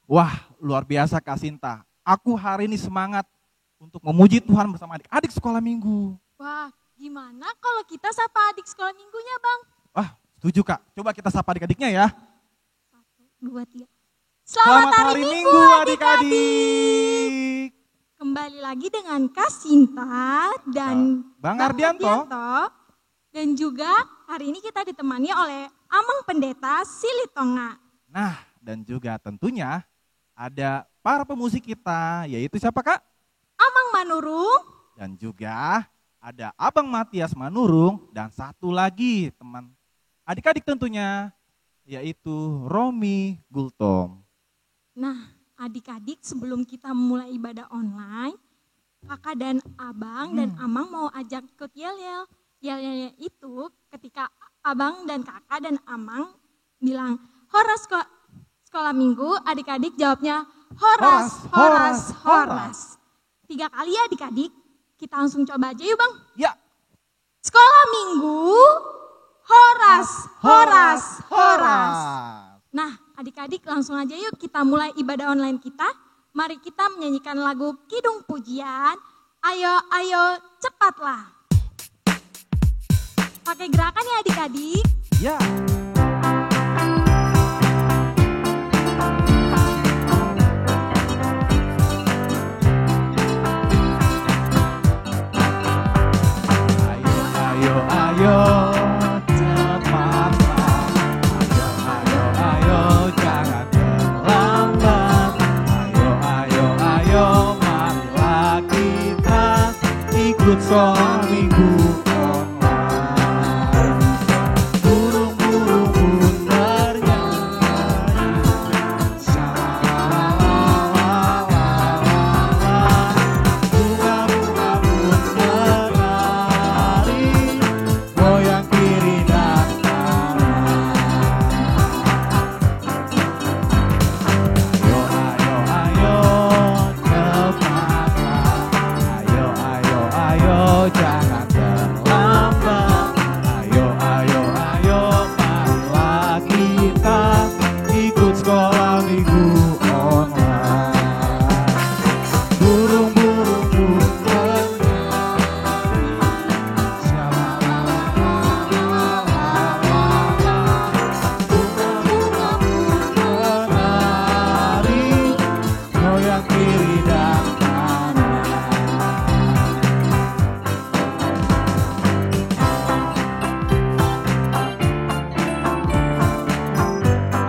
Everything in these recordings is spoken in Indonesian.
Wah, luar biasa Kak Sinta. Aku hari ini semangat untuk memuji Tuhan bersama adik-adik sekolah minggu. Wah, gimana kalau kita sapa adik sekolah minggunya, Bang? Wah, setuju Kak. Coba kita sapa adik-adiknya ya. 1, 2, 3. Selamat hari Minggu adik-adik. Kembali lagi dengan Kak Sinta dan Bang Ardianto. Dan juga hari ini kita ditemani oleh Amang Pendeta Silitonga. Nah, dan juga tentunya ada para pemusik kita, yaitu siapa Kak? Amang Manurung. Dan juga ada Abang Matias Manurung dan satu lagi teman adik-adik tentunya, yaitu Romi Gultom. Nah, adik-adik sebelum kita mulai ibadah online, kakak dan abang dan amang mau ajak ikut yel-yel. Yel-yelnya itu ketika abang dan kakak dan amang bilang, horas sekolah minggu, adik-adik jawabnya horas, horas, horas. 3 kali ya adik-adik, kita langsung coba aja yuk Bang. Ya. Sekolah minggu, horas, horas, horas. Nah adik-adik langsung aja yuk kita mulai ibadah online kita. Mari kita menyanyikan lagu Kidung Pujian, ayo, ayo, cepatlah. Pakai gerakan ya adik-adik. Ya. Ayo, cepatlah. Ayo, ayo, jangan terlambat. Ayo, marilah kita ikut sekolah minggu online. Burung-burung pun bernyanyi, shalalalalala. Bunga-bunga pun menari, goyang kiri dan kanan. Ayo, cepatlah. Ayo, jangan terlambat. Ayo, marilah kita ikut sekolah minggu online. Burung-burung pun bernyanyi, bunga-bunga pun menari, goyang kiri dan kanan.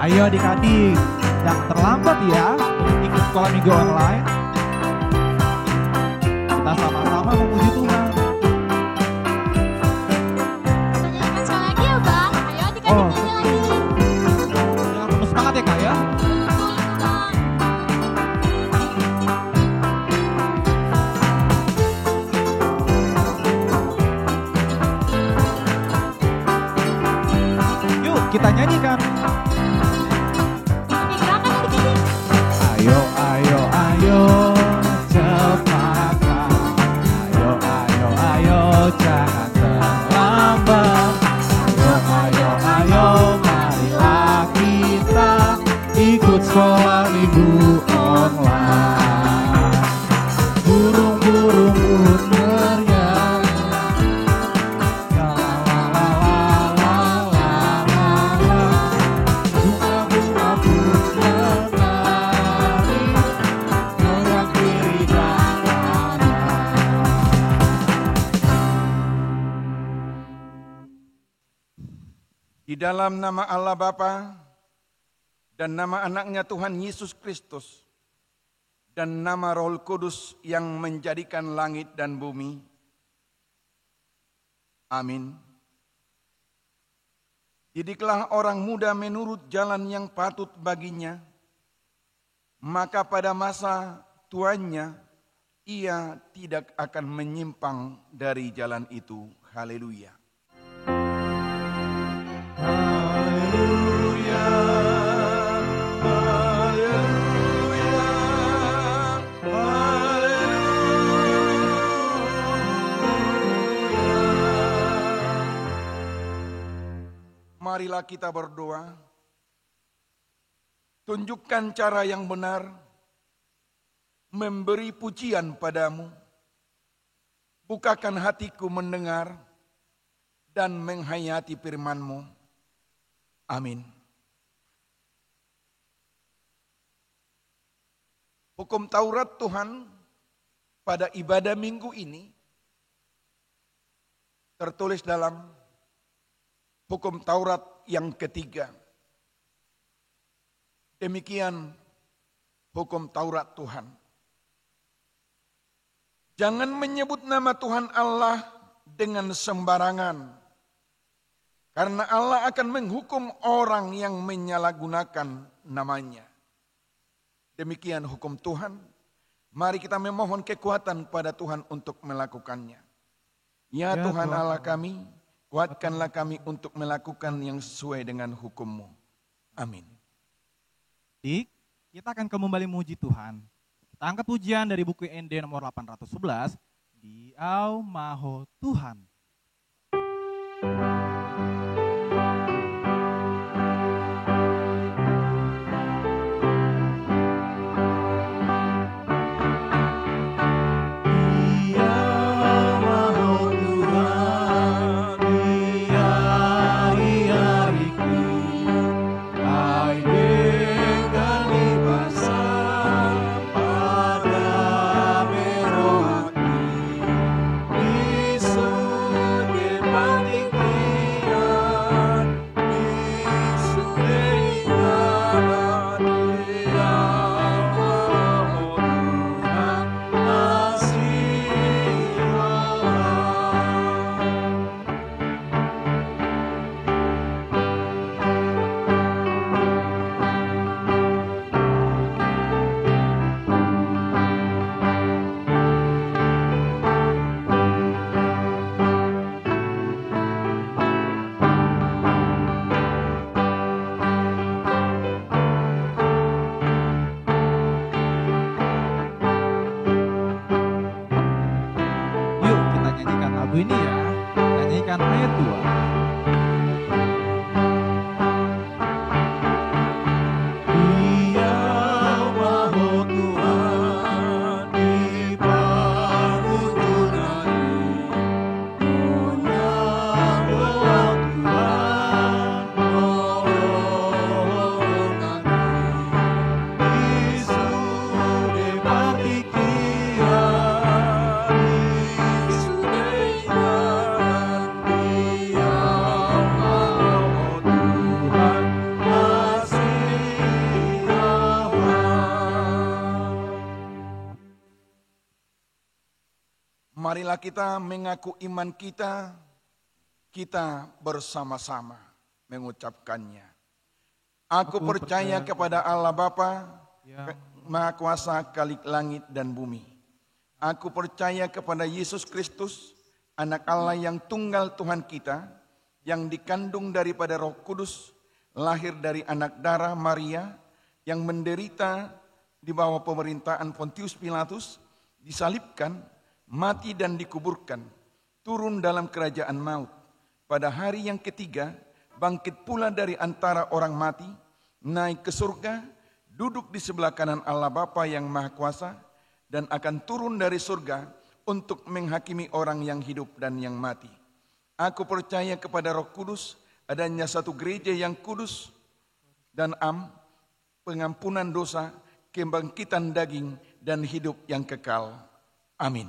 Ayo adik-adik, jangan terlambat ya untuk ikut sekolah minggu online. Kita sama-sama memuji Tuhan. Kita nyanyikan sekali lagi ya Bang. Ayo adik-adik nyanyi lagi. Dengan penuh kita nyanyikan. Gerakan adik-adik. Ayo, ayo, ayo, cepatlah. Ayo, ayo, ayo, jangan terlambat. Ayo, ayo, ayo, marilah kita ikut sekolah minggu online. Burung-burung pun bernyanyi. La la la la la la la. Bunga-bunga pun menari, goyang kiri dan kanan. Di dalam nama Allah Bapa dan nama anaknya Tuhan Yesus Kristus dan nama Roh Kudus yang menjadikan langit dan bumi. Amin. Didiklah orang muda menurut jalan yang patut baginya, maka pada masa tuanya ia tidak akan menyimpang dari jalan itu. Haleluya. Haleluya, haleluya, haleluya. Marilah kita berdoa. Tunjukkan cara yang benar, memberi pujian padamu. Bukakan hatiku mendengar dan menghayati firman-Mu. Amin. Hukum Taurat Tuhan pada ibadah minggu ini tertulis dalam hukum Taurat yang ketiga. Demikian hukum Taurat Tuhan. Jangan menyebut nama Tuhan Allah dengan sembarangan, karena Allah akan menghukum orang yang menyalahgunakan namanya. Demikian hukum Tuhan. Mari kita memohon kekuatan pada Tuhan untuk melakukannya. Ya Tuhan Allah kami, kuatkanlah kami untuk melakukan yang sesuai dengan hukum-Mu. Amin. Kita akan kembali memuji Tuhan. Kita angkat pujian dari buku ND nomor 811, Diau Maho Tuhan. Ini ya, nyanyikan ayat 2. Diau Maha Tuhan di panutunan ini, punya doa Tuhan menolong kami. Isude batikian, isude Marilah kita mengaku iman kita bersama-sama mengucapkannya. Aku percaya kepada Allah Bapa, Maha Kuasa Khalik langit dan bumi. Aku percaya kepada Yesus Kristus, Anak Allah yang tunggal Tuhan kita, yang dikandung daripada Roh Kudus, lahir dari anak darah Maria, yang menderita di bawah pemerintahan Pontius Pilatus, disalibkan, mati dan dikuburkan, turun dalam kerajaan maut. Pada hari yang ketiga, bangkit pula dari antara orang mati, naik ke surga, duduk di sebelah kanan Allah Bapa yang Maha Kuasa, dan akan turun dari surga untuk menghakimi orang yang hidup dan yang mati. Aku percaya kepada Roh Kudus, adanya satu gereja yang kudus dan pengampunan dosa, kebangkitan daging, dan hidup yang kekal. Amin.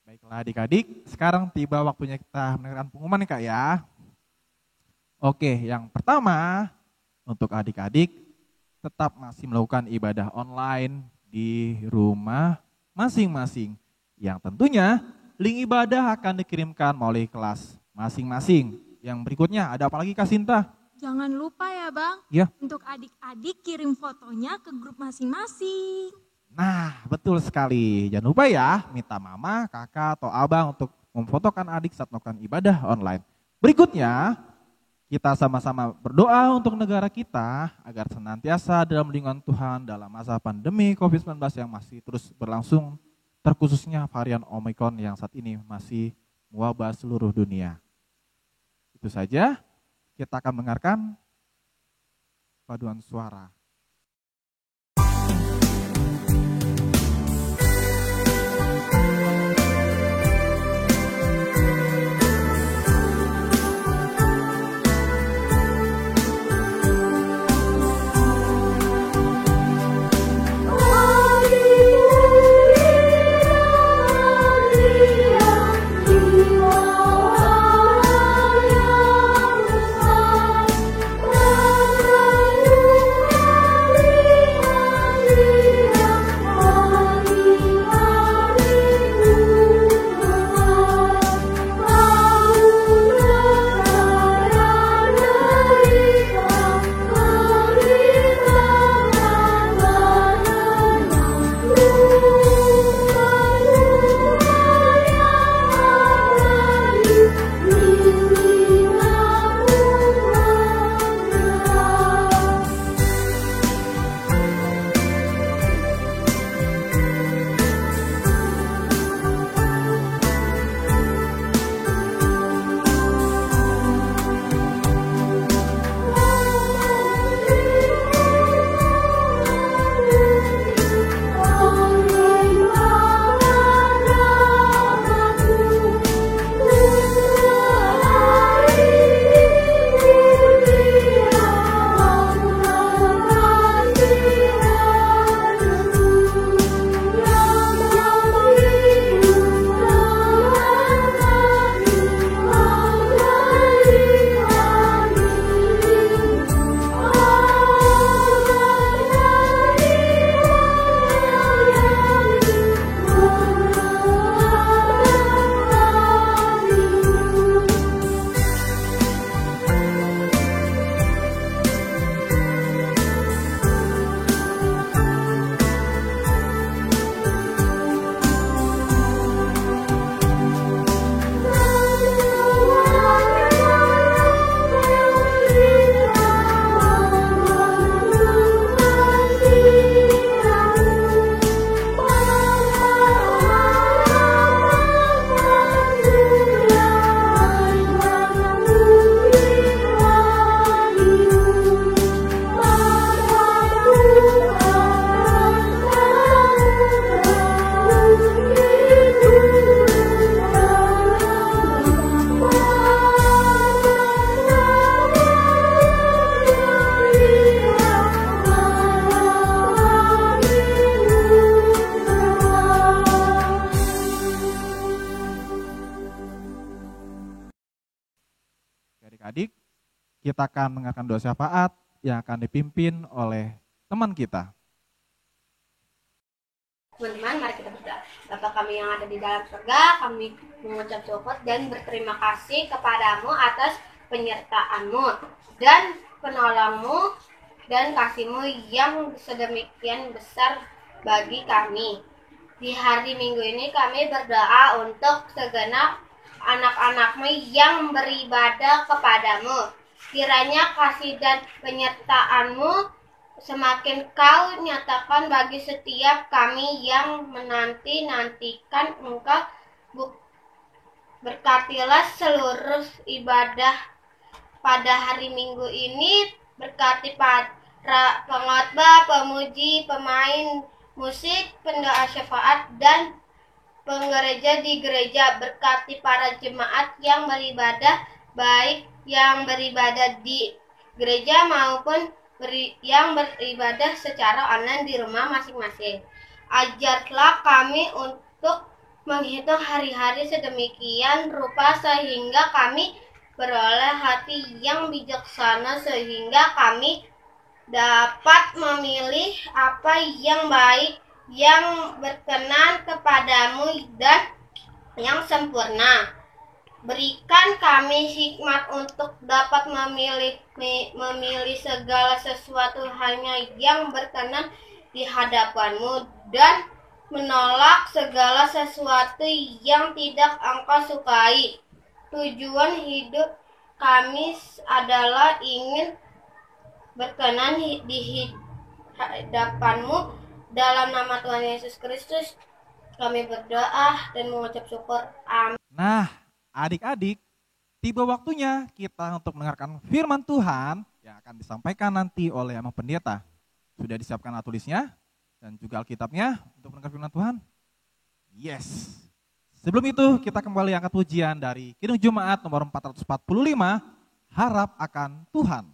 Baiklah adik-adik, sekarang tiba waktunya kita mendengarkan pengumuman nih Kak ya. Oke, yang pertama untuk adik-adik tetap masih melakukan ibadah online di rumah masing-masing. Yang tentunya link ibadah akan dikirimkan melalui kelas masing-masing. Yang berikutnya ada apa lagi Kak Sinta? Jangan lupa ya Bang, Ya. untuk adik-adik kirim fotonya ke grup masing-masing. Nah, betul sekali. Jangan lupa ya, minta mama, kakak, atau abang untuk memfotokan adik saat melakukan ibadah online. Berikutnya, kita sama-sama berdoa untuk negara kita agar senantiasa dalam lindungan Tuhan dalam masa pandemi COVID-19 yang masih terus berlangsung, terkhususnya varian Omicron yang saat ini masih mewabah seluruh dunia. Itu saja, kita akan mendengarkan paduan suara. Adik-adik, kita akan mendengarkan doa syafaat yang akan dipimpin oleh teman kita. Teman-teman, mari kita berdoa. Bapa kami yang ada di dalam surga, kami mengucap syukur dan berterima kasih kepadamu atas penyertaan-Mu dan penolong-Mu dan kasih-Mu yang sedemikian besar bagi kami. Di hari Minggu ini kami berdoa untuk segenap anak-anakmu yang beribadah kepadamu. Kiranya kasih dan penyertaanmu semakin kau nyatakan bagi setiap kami yang menanti-nantikan Engkau. Berkatilah seluruh ibadah pada hari Minggu ini. Berkati para pengkhotbah, pemuji, pemain musik, pendoa syafaat, dan penggereja di gereja. Berkati para jemaat yang beribadah, baik yang beribadah di gereja maupun yang beribadah secara online di rumah masing-masing. Ajarlah kami untuk menghitung hari-hari sedemikian rupa sehingga kami beroleh hati yang bijaksana, sehingga kami dapat memilih apa yang baik, yang berkenan kepadamu dan yang sempurna. Berikan kami hikmat untuk dapat memilih segala sesuatu hanya yang berkenan di hadapanmu dan menolak segala sesuatu yang tidak Engkau sukai. Tujuan hidup kami adalah ingin berkenan di hadapanmu. Dalam nama Tuhan Yesus Kristus kami berdoa dan mengucap syukur. Amin. Nah, adik-adik, tiba waktunya kita untuk mendengarkan firman Tuhan yang akan disampaikan nanti oleh Amang Pendeta. Sudah disiapkan tulisnya dan juga Alkitabnya untuk mendengar firman Tuhan? Yes. Sebelum itu kita kembali angkat pujian dari Kidung Jumaat nomor 445, Harap akan Tuhan.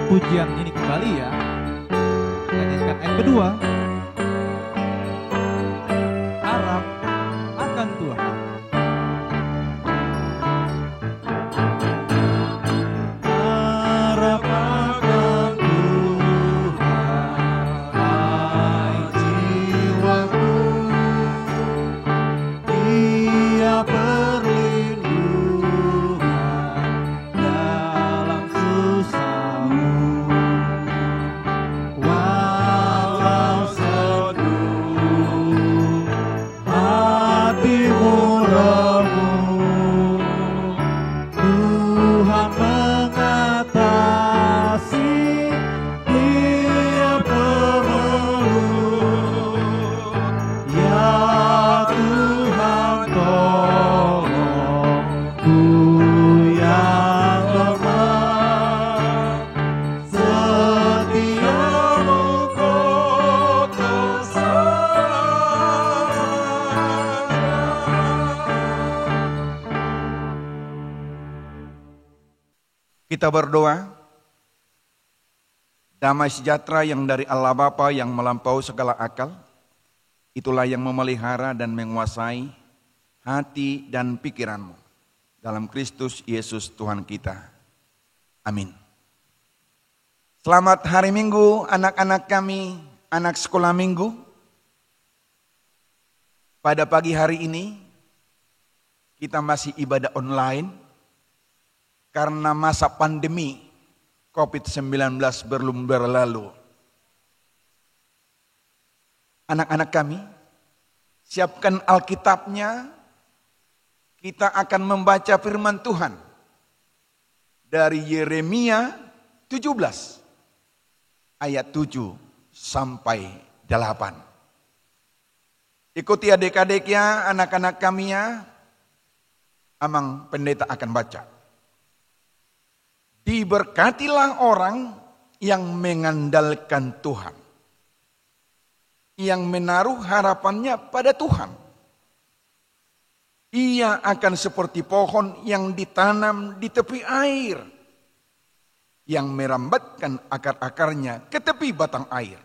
Pujian ini kembali ya. Kita nyanyikan ayat kedua. Harap akan Tuhan. Harap akan Tuhan, hai jiwaku. Dia perlindungan dalam susah. Walau Kita berdoa, damai sejahtera yang dari Allah Bapa yang melampaui segala akal, itulah yang memelihara dan menguasai hati dan pikiranmu. Dalam Kristus Yesus Tuhan kita. Amin. Selamat hari Minggu anak-anak kami, anak sekolah minggu. Pada pagi hari ini kita masih ibadah online karena masa pandemi COVID-19 belum berlalu. Anak-anak kami, siapkan Alkitabnya, kita akan membaca firman Tuhan dari Yeremia 17 ayat 7 sampai 8. Ikuti adik-adik ya, anak-anak kami ya. Amang pendeta akan baca. Diberkatilah orang yang mengandalkan Tuhan, yang menaruh harapannya pada Tuhan. Ia akan seperti pohon yang ditanam di tepi air, yang merambatkan akar-akarnya ke tepi batang air,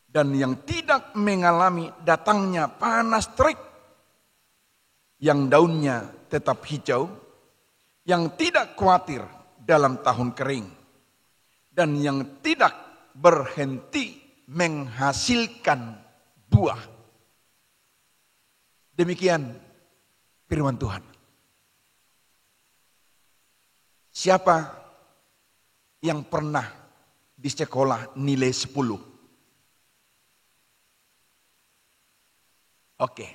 dan yang tidak mengalami datangnya panas terik, yang daunnya tetap hijau, yang tidak khawatir dalam tahun kering, dan yang tidak berhenti menghasilkan buah. Demikian firman Tuhan. Siapa yang pernah di sekolah nilai 10? Oke.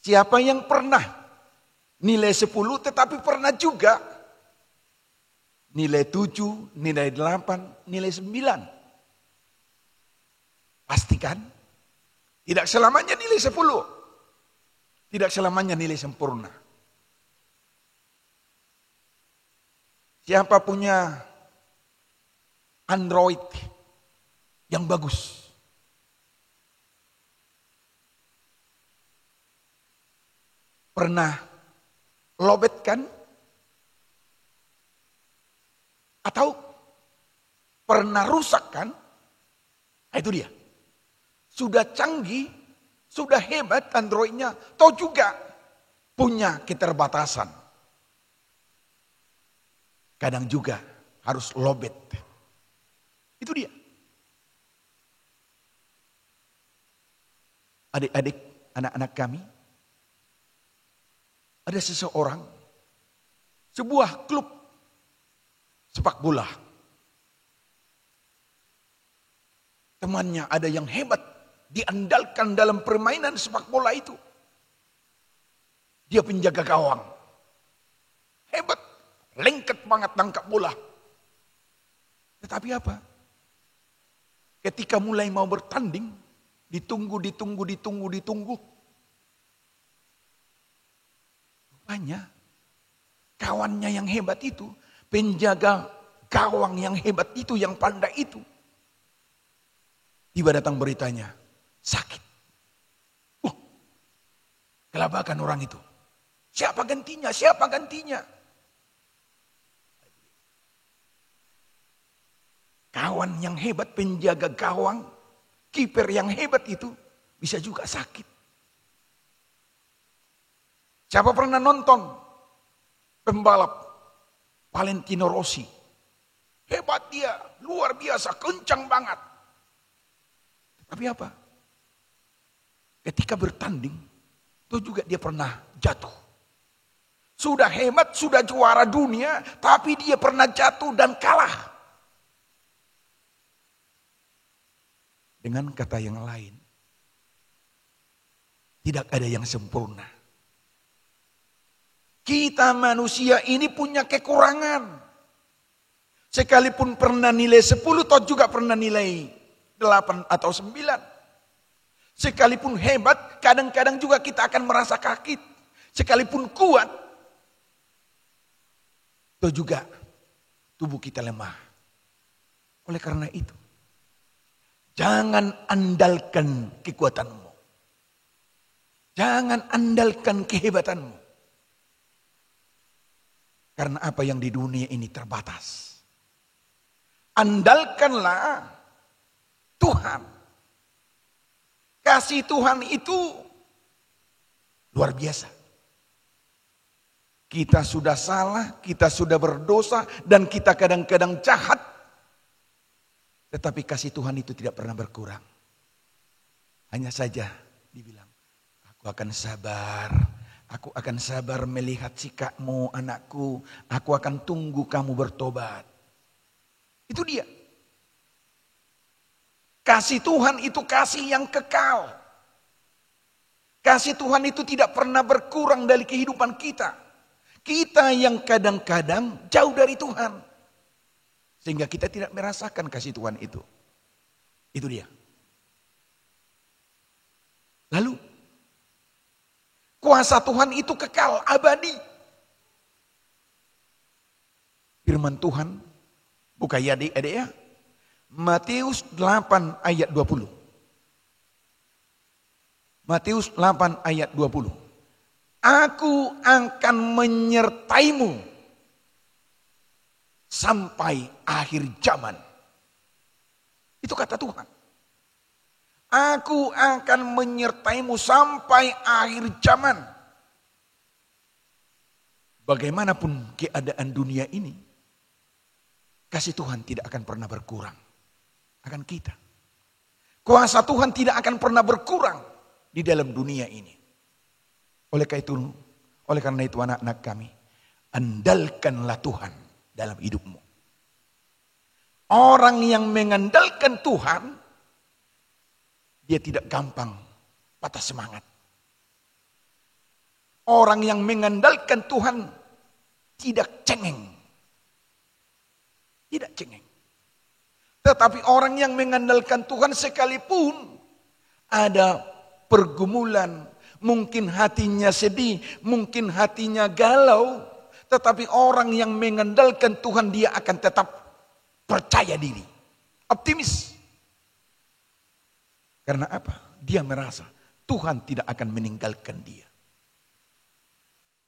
Siapa yang pernah nilai 10 tetapi pernah juga nilai 7, nilai 8, nilai 9? Pastikan tidak selamanya nilai 10. Tidak selamanya nilai sempurna. Siapa punya Android yang bagus? Pernah lobet kan? Atau pernah rusak kan? Nah, itu dia. Sudah canggih, sudah hebat Androidnya, toh juga punya keterbatasan. Kadang juga harus lobet. Itu dia. Adik-adik, anak-anak kami, ada seseorang, sebuah klub sepak bola. Temannya ada yang hebat, diandalkan dalam permainan sepak bola itu. Dia penjaga gawang. Hebat, lengket banget tangkap bola. Tetapi apa? Ketika mulai mau bertanding, ditunggu. Rupanya kawannya yang hebat itu, penjaga gawang yang hebat itu, yang pandai itu, tiba datang beritanya, sakit. Kelabakan orang itu. Siapa gantinya? Kawan yang hebat, penjaga gawang, kiper yang hebat itu bisa juga sakit. Siapa pernah nonton pembalap Valentino Rossi? Hebat dia, luar biasa, kencang banget. Tapi apa? Ketika bertanding, itu juga dia pernah jatuh. Sudah hebat, sudah juara dunia, tapi dia pernah jatuh dan kalah. Dengan kata yang lain, tidak ada yang sempurna. Kita manusia ini punya kekurangan. Sekalipun pernah nilai 10, atau juga pernah nilai 8 atau 9. Sekalipun hebat, kadang-kadang juga kita akan merasa sakit. Sekalipun kuat, atau juga tubuh kita lemah. Oleh karena itu, jangan andalkan kekuatanmu. Jangan andalkan kehebatanmu. Karena apa yang di dunia ini terbatas. Andalkanlah Tuhan. Kasih Tuhan itu luar biasa. Kita sudah salah, kita sudah berdosa, dan kita kadang-kadang jahat. Tetapi kasih Tuhan itu tidak pernah berkurang. Hanya saja dibilang, aku akan sabar. Aku akan sabar melihat sikapmu anakku. Aku akan tunggu kamu bertobat. Itu dia. Kasih Tuhan itu kasih yang kekal. Kasih Tuhan itu tidak pernah berkurang dari kehidupan kita. Kita yang kadang-kadang jauh dari Tuhan. Sehingga kita tidak merasakan kasih Tuhan itu. Itu dia. Lalu, kuasa Tuhan itu kekal, abadi. Firman Tuhan, buka ya adik-adik ya. Matius 8 ayat 20. Matius 8 ayat 20. Aku akan menyertaimu sampai akhir zaman. Itu kata Tuhan. Aku akan menyertaimu sampai akhir zaman. Bagaimanapun keadaan dunia ini, kasih Tuhan tidak akan pernah berkurang akan kita. Kuasa Tuhan tidak akan pernah berkurang di dalam dunia ini. Oleh karena itu anak-anak kami, andalkanlah Tuhan dalam hidupmu. Orang yang mengandalkan Tuhan, dia tidak gampang patah semangat. Orang yang mengandalkan Tuhan tidak cengeng. Tidak cengeng. Tetapi orang yang mengandalkan Tuhan sekalipun ada pergumulan, mungkin hatinya sedih, mungkin hatinya galau, tetapi orang yang mengandalkan Tuhan dia akan tetap percaya diri, optimis. Karena apa? Dia merasa Tuhan tidak akan meninggalkan dia.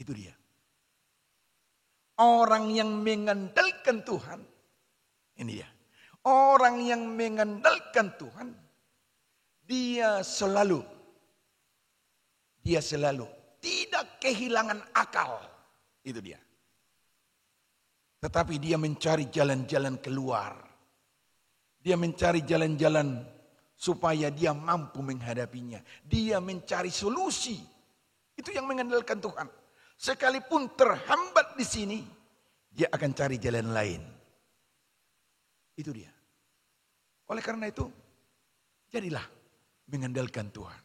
Itu dia. Orang yang mengandalkan Tuhan, ini dia. Orang yang mengandalkan Tuhan, dia selalu tidak kehilangan akal. Itu dia. Tetapi dia mencari jalan-jalan keluar. Dia mencari jalan-jalan supaya dia mampu menghadapinya. Dia mencari solusi. Itu yang mengandalkan Tuhan. Sekalipun terhambat di sini, dia akan cari jalan lain. Itu dia. Oleh karena itu, jadilah mengandalkan Tuhan.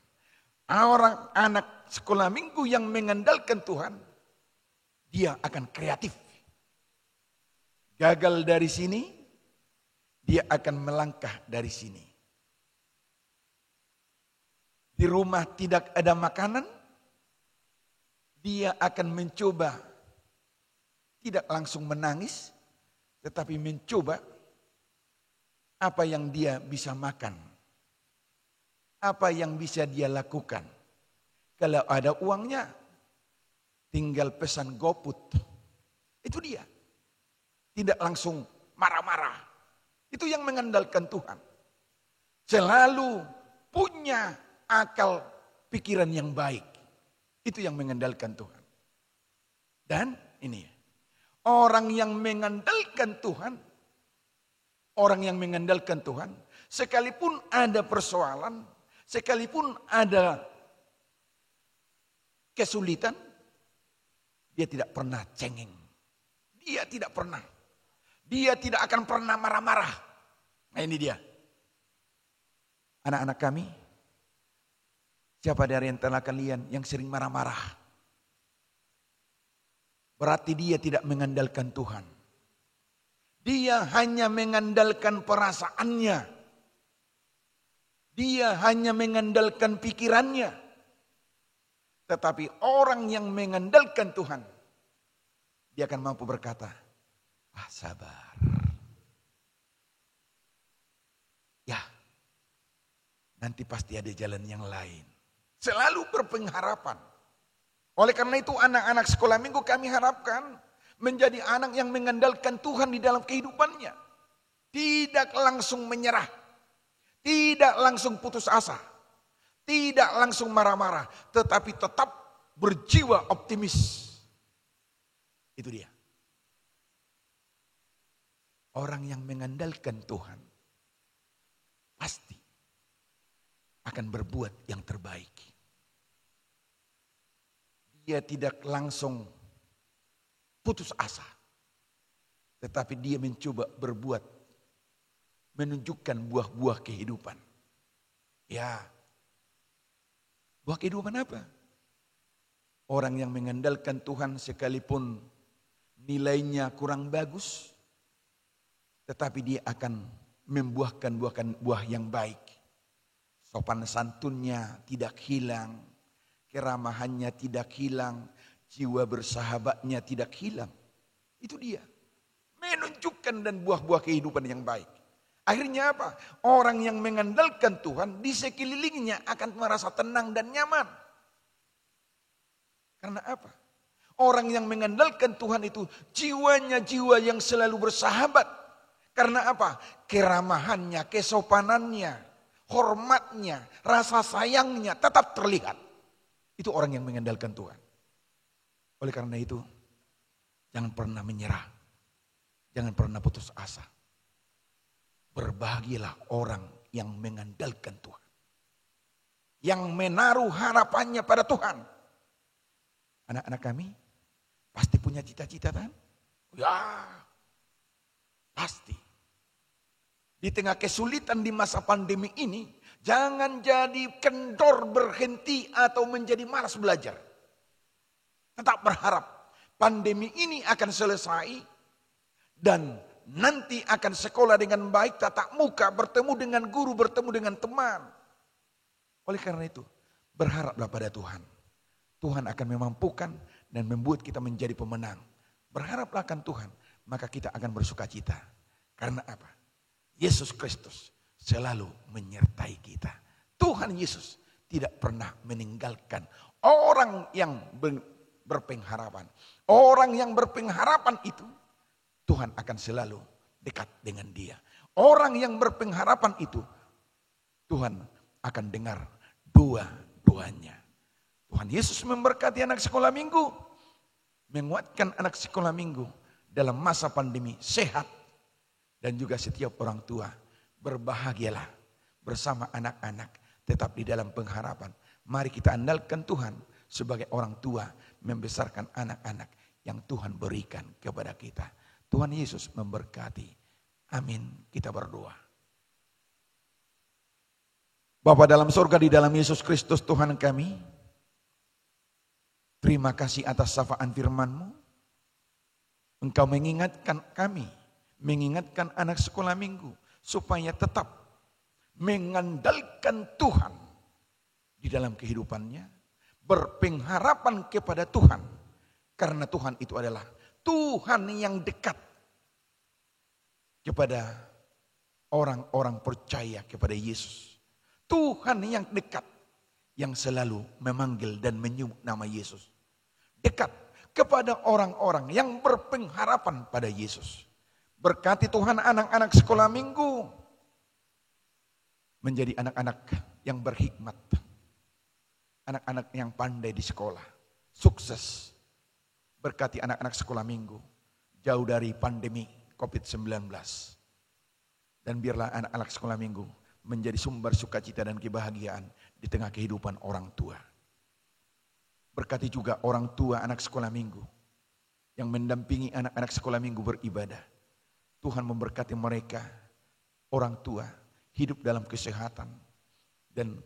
Orang anak sekolah minggu yang mengandalkan Tuhan, dia akan kreatif. Gagal dari sini, dia akan melangkah dari sini. Di rumah tidak ada makanan, dia akan mencoba tidak langsung menangis, tetapi mencoba apa yang dia bisa makan. Apa yang bisa dia lakukan. Kalau ada uangnya, tinggal pesan GoFood. Itu dia. Tidak langsung marah-marah. Itu yang mengandalkan Tuhan. Selalu punya akal pikiran yang baik. Itu yang mengandalkan Tuhan. Dan ini ya. Orang yang mengandalkan Tuhan, sekalipun ada persoalan, sekalipun ada kesulitan, dia tidak pernah cengeng. Dia tidak pernah. Dia tidak akan pernah marah-marah. Nah ini dia. Anak-anak kami, siapa dari antara kalian yang sering marah-marah? Berarti dia tidak mengandalkan Tuhan. Dia hanya mengandalkan perasaannya. Dia hanya mengandalkan pikirannya. Tetapi orang yang mengandalkan Tuhan, dia akan mampu berkata, sabar. Ya, nanti pasti ada jalan yang lain. Selalu berpengharapan. Oleh karena itu anak-anak sekolah minggu kami harapkan menjadi anak yang mengandalkan Tuhan di dalam kehidupannya. Tidak langsung menyerah, tidak langsung putus asa, tidak langsung marah-marah, tetapi tetap berjiwa optimis. Itu dia. Orang yang mengandalkan Tuhan pasti akan berbuat yang terbaik. Dia tidak langsung putus asa, tetapi dia mencoba berbuat, menunjukkan buah-buah kehidupan. Ya, buah kehidupan apa? Orang yang mengandalkan Tuhan sekalipun nilainya kurang bagus, tetapi dia akan membuahkan buah yang baik. Sopan santunnya tidak hilang, keramahannya tidak hilang, jiwa bersahabatnya tidak hilang. Itu dia. Menunjukkan dan buah-buah kehidupan yang baik. Akhirnya apa? Orang yang mengandalkan Tuhan di sekelilingnya akan merasa tenang dan nyaman. Karena apa? Orang yang mengandalkan Tuhan itu jiwanya jiwa yang selalu bersahabat. Karena apa? Keramahannya, kesopanannya, hormatnya, rasa sayangnya tetap terlihat. Itu orang yang mengandalkan Tuhan. Oleh karena itu, jangan pernah menyerah. Jangan pernah putus asa. Berbahagialah orang yang mengandalkan Tuhan. Yang menaruh harapannya pada Tuhan. Anak-anak kami pasti punya cita-cita kan? Ya, pasti. Di tengah kesulitan di masa pandemi ini, jangan jadi kendor berhenti atau menjadi malas belajar. Tetap berharap pandemi ini akan selesai dan nanti akan sekolah dengan baik, tatap muka, bertemu dengan guru, bertemu dengan teman. Oleh karena itu, berharaplah pada Tuhan. Tuhan akan memampukan dan membuat kita menjadi pemenang. Berharaplah akan Tuhan, maka kita akan bersukacita. Karena apa? Yesus Kristus selalu menyertai kita. Tuhan Yesus tidak pernah meninggalkan orang yang berpengharapan. Orang yang berpengharapan itu, Tuhan akan selalu dekat dengan dia. Orang yang berpengharapan itu, Tuhan akan dengar doa-doanya. Tuhan Yesus memberkati anak sekolah minggu. Menguatkan anak sekolah minggu dalam masa pandemi sehat. Dan juga setiap orang tua berbahagialah bersama anak-anak tetap di dalam pengharapan. Mari kita andalkan Tuhan sebagai orang tua membesarkan anak-anak yang Tuhan berikan kepada kita. Tuhan Yesus memberkati. Amin. Kita berdoa. Bapa dalam surga, di dalam Yesus Kristus Tuhan kami, terima kasih atas sapaan firman-Mu. Engkau mengingatkan kami, mengingatkan anak sekolah minggu supaya tetap mengandalkan Tuhan di dalam kehidupannya, berpengharapan kepada Tuhan, karena Tuhan itu adalah Tuhan yang dekat kepada orang-orang percaya kepada Yesus. Tuhan yang dekat, yang selalu memanggil dan menyebut nama Yesus. Dekat kepada orang-orang yang berpengharapan pada Yesus. Berkati Tuhan anak-anak sekolah minggu menjadi anak-anak yang berhikmat. Anak-anak yang pandai di sekolah, sukses. Berkati anak-anak sekolah minggu jauh dari pandemi COVID-19. Dan biarlah anak-anak sekolah minggu menjadi sumber sukacita dan kebahagiaan di tengah kehidupan orang tua. Berkati juga orang tua anak sekolah minggu yang mendampingi anak-anak sekolah minggu beribadah. Tuhan memberkati mereka, orang tua, hidup dalam kesehatan. Dan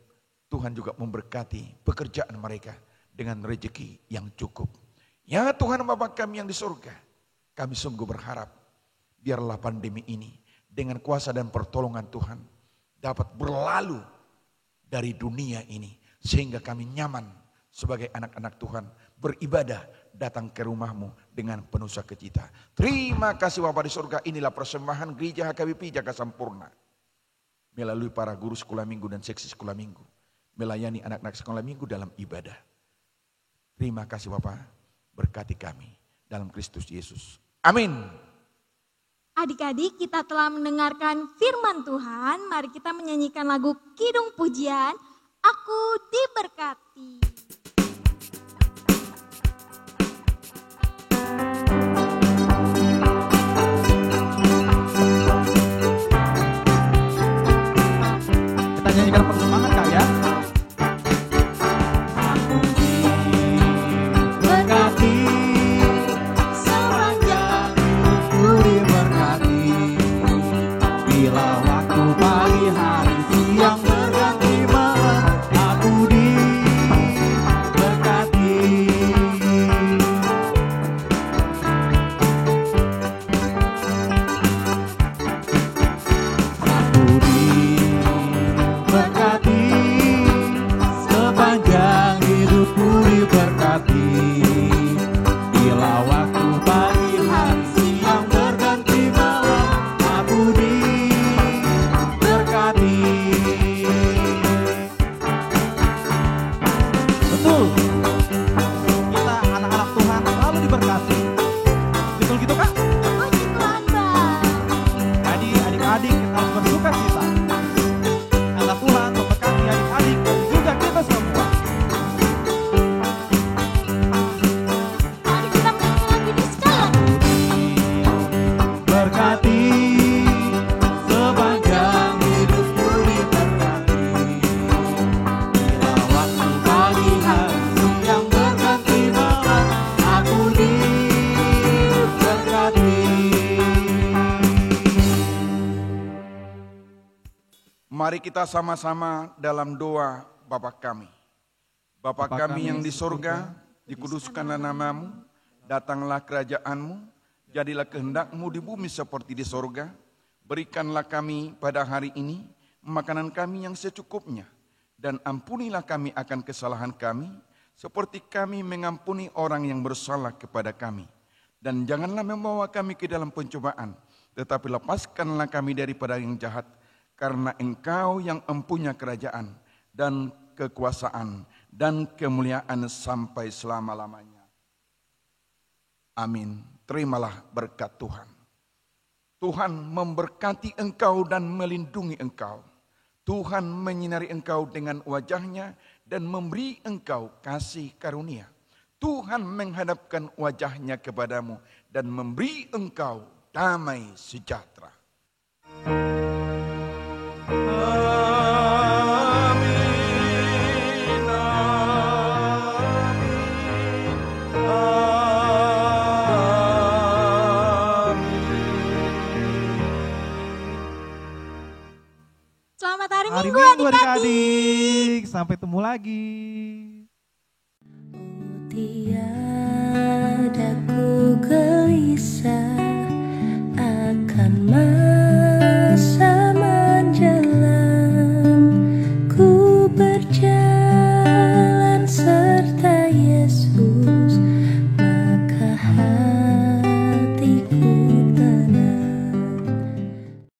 Tuhan juga memberkati pekerjaan mereka dengan rezeki yang cukup. Ya Tuhan Bapa kami yang di surga, kami sungguh berharap biarlah pandemi ini dengan kuasa dan pertolongan Tuhan dapat berlalu dari dunia ini. Sehingga kami nyaman sebagai anak-anak Tuhan beribadah datang ke rumah-Mu dengan penuh sukacita. Terima kasih Bapa di surga, inilah persembahan gereja HKBP Jakarta Sampurna. Melalui para guru sekolah minggu dan seksi sekolah minggu. Melayani anak-anak sekolah minggu dalam ibadah. Terima kasih Bapa, berkati kami. dalam Kristus Yesus. Amin. Adik-adik, kita telah mendengarkan firman Tuhan. Mari kita menyanyikan lagu Kidung Pujian, Aku Diberkati. Kita nyanyikan persembahan Kak ya. Aku diberkati, sepanjang hidupku diberkati. Bila waktu pagi hari siang berganti malam, aku diberkati. Aku diberkati, sepanjang hidupku diberkati. Bila waktu pagi hari siang berganti malam, aku diberkati. Betul, kita anak-anak Tuhan selalu diberkati. Betul gitu Kak? Puji Tuhan, Bang. Jadi adik-adik kita harus bersuka cita. Karena Tuhan memberkati adik-adik dan juga kita semua. Mari kita menyanyikan lagu ini sekali lagi. Berkati, sepanjang hidupku diberkati. Bila waktu pagi hari siang berganti malam, aku diberkati. Mari kita sama-sama dalam doa Bapa kami. Bapa kami yang di sorga, dikuduskanlah namamu, datanglah kerajaanmu, jadilah kehendak-mu di bumi seperti di sorga. Berikanlah kami pada hari ini makanan kami yang secukupnya, dan ampunilah kami akan kesalahan kami, seperti kami mengampuni orang yang bersalah kepada kami. Dan janganlah membawa kami ke dalam pencobaan, tetapi lepaskanlah kami daripada yang jahat, karena Engkau yang mempunyai kerajaan dan kekuasaan dan kemuliaan sampai selama-lamanya. Amin. Terimalah berkat Tuhan. Tuhan memberkati engkau dan melindungi engkau. Tuhan menyinari engkau dengan wajahnya dan memberi engkau kasih karunia. Tuhan menghadapkan wajahnya kepadamu dan memberi engkau damai sejahtera. Selamat hari Hari Minggu Minggu adik-adik. adik-adik, sampai ketemu lagi. Tiada